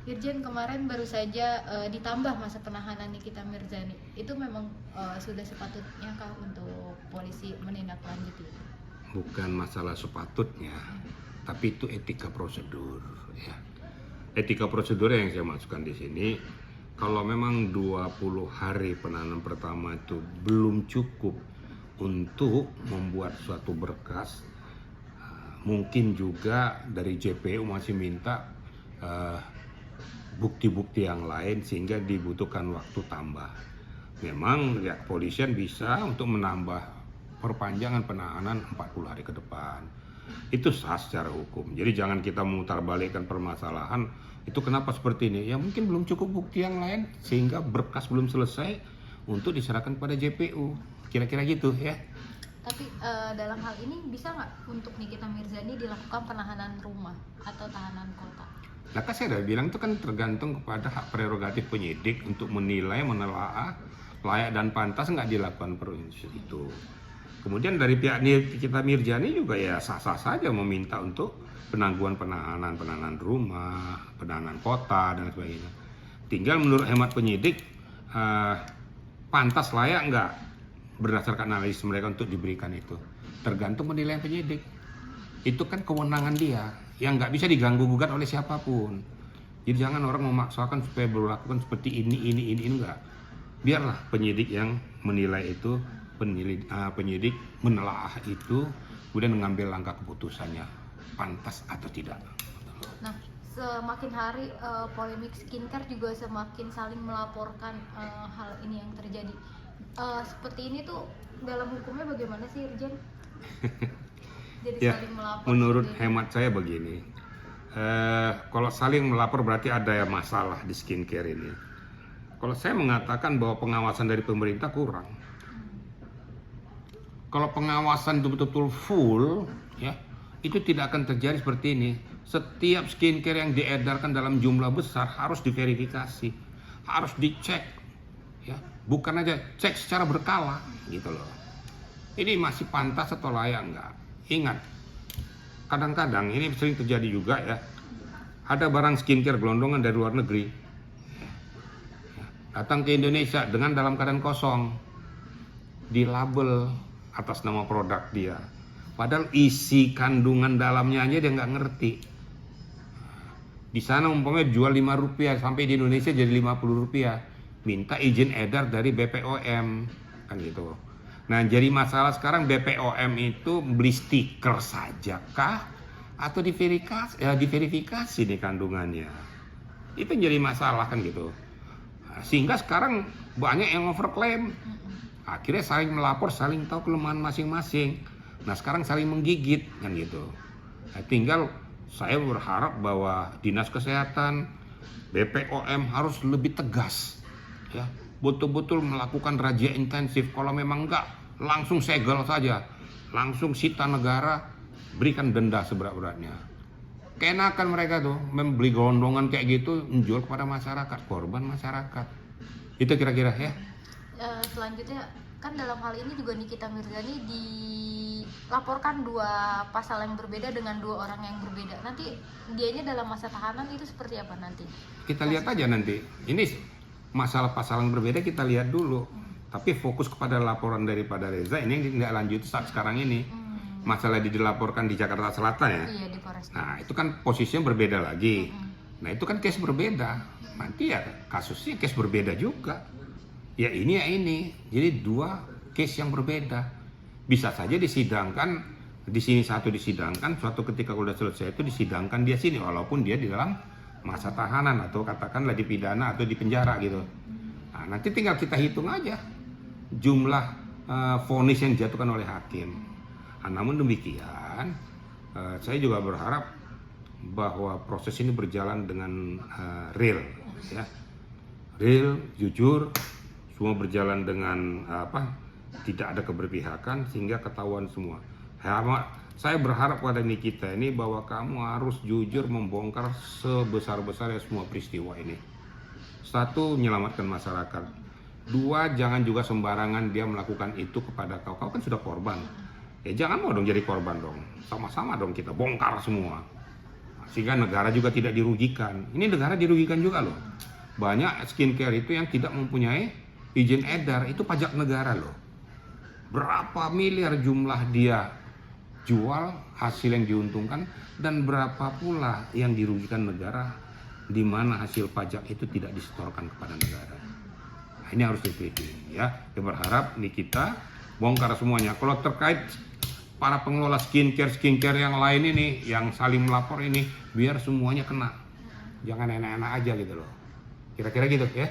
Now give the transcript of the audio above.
Irjen, kemarin baru saja ditambah masa penahanan Nikita Mirzani. Itu memang sudah sepatutnya kah untuk polisi menindaklanjuti itu? Bukan masalah sepatutnya, tapi itu etika prosedur ya. Etika prosedur yang saya masukkan di sini, kalau memang 20 hari penahanan pertama itu belum cukup untuk membuat suatu berkas, mungkin juga dari JPU masih minta bukti-bukti yang lain sehingga dibutuhkan waktu tambah. Memang ya kepolisian bisa untuk menambah perpanjangan penahanan 40 hari ke depan. Itu sah secara hukum. Jadi jangan kita memutarbalikkan permasalahan itu kenapa seperti ini. Ya mungkin belum cukup bukti yang lain sehingga berkas belum selesai untuk diserahkan pada JPU. Kira-kira gitu ya. Tapi dalam hal ini bisa nggak untuk Nikita Mirzani dilakukan penahanan rumah atau tahanan kota? Nah kan saya udah bilang itu kan tergantung kepada hak prerogatif penyidik untuk menilai, menelaah layak dan pantas nggak dilakukan proses itu. Kemudian dari pihak Nikita Mirzani juga ya sah-sah saja meminta untuk penangguhan penahanan rumah, penahanan kota dan sebagainya. Tinggal menurut hemat penyidik pantas layak nggak berdasarkan analisis mereka untuk diberikan itu. Tergantung penilaian penyidik. Itu kan kewenangan dia yang nggak bisa diganggu gugat oleh siapapun. Jadi jangan orang memaksakan supaya berlakukan seperti ini enggak. Biarlah penyidik yang menilai itu, penyidik menelaah itu, kemudian mengambil langkah keputusannya pantas atau tidak. Nah, semakin hari polemik skincare juga semakin saling melaporkan hal ini yang terjadi. Seperti ini tuh dalam hukumnya bagaimana sih, Irjen? Jadi Ya, saling melapor. menurut hemat saya begini, kalau saling melapor berarti ada masalah di skincare ini. Kalau saya mengatakan bahwa pengawasan dari pemerintah kurang. Kalau pengawasan itu betul-betul full, ya, itu tidak akan terjadi seperti ini. Setiap skincare yang diedarkan dalam jumlah besar harus diverifikasi, harus dicek, ya, bukan aja cek secara berkala, gitu loh. Ini masih pantas atau layak enggak? Ingat, kadang-kadang ini sering terjadi juga ya. Ada barang skincare gelondongan dari luar negeri datang ke Indonesia dengan dalam keadaan kosong, di label atas nama produk dia. Padahal isi kandungan dalamnya aja dia nggak ngerti. Di sana umpamanya jual Rp5 sampai di Indonesia jadi Rp50. Minta izin edar dari BPOM kan gitu. Nah, jadi masalah sekarang BPOM itu beli stiker saja kah atau diverifikasi nih kandungannya. Itu jadi masalah kan gitu. Nah, sehingga sekarang banyak yang overclaim. Akhirnya saling melapor, saling tahu kelemahan masing-masing. Nah, sekarang saling menggigit kan gitu. Nah, tinggal saya berharap bahwa Dinas Kesehatan, BPOM harus lebih tegas ya. Betul-betul melakukan razia intensif. Kalau memang enggak, langsung segel saja, langsung sita negara, berikan denda seberat-beratnya. Keenakan mereka tuh membeli gelondongan kayak gitu, menjual kepada masyarakat, korban masyarakat. Itu kira-kira ya. Selanjutnya kan dalam hal ini juga Nikita Mirzani dilaporkan 2 pasal yang berbeda dengan 2 orang yang berbeda. Nanti dianya dalam masa tahanan itu seperti apa nanti? Kita lihat aja nanti. Ini masalah pasal yang berbeda kita lihat dulu. Tapi fokus kepada laporan daripada Reza ini yang tidak lanjut saat sekarang ini. Masalah dilaporkan di Jakarta Selatan ya. Iya, di Polres. Nah, itu kan posisinya berbeda lagi. Nah, itu kan case berbeda. Nanti ya kasusnya case berbeda juga. Ya ini ya ini. Jadi 2 case yang berbeda. Bisa saja disidangkan di sini satu disidangkan, suatu ketika sudah selesai itu disidangkan dia sini walaupun dia di dalam masa tahanan atau katakanlah dipidana atau di penjara gitu. Nah, nanti tinggal kita hitung aja jumlah vonis yang dijatuhkan oleh hakim. Nah, namun demikian, saya juga berharap bahwa proses ini berjalan dengan real, ya, real, jujur, semua berjalan dengan tidak ada keberpihakan sehingga ketahuan semua. Saya berharap pada Nikita ini bahwa kamu harus jujur membongkar sebesar-besarnya semua peristiwa ini. 1, menyelamatkan masyarakat. 2, jangan juga sembarangan dia melakukan itu kepada kau. Kau kan sudah korban. Ya jangan mau dong jadi korban dong. Sama-sama dong kita bongkar semua. sehingga negara juga tidak dirugikan. Ini negara dirugikan juga loh. Banyak skincare itu yang tidak mempunyai izin edar, itu pajak negara loh. Berapa miliar jumlah dia jual, hasil yang diuntungkan, dan berapa pula yang dirugikan negara, di mana hasil pajak itu tidak disetorkan kepada negara. Nah, ini harus diteliti ya. Kita berharap nih kita bongkar semuanya. Kalau terkait para pengelola skincare yang lain ini, yang saling melapor ini, biar semuanya kena. Jangan enak-enak aja gitu loh. Kira-kira gitu ya.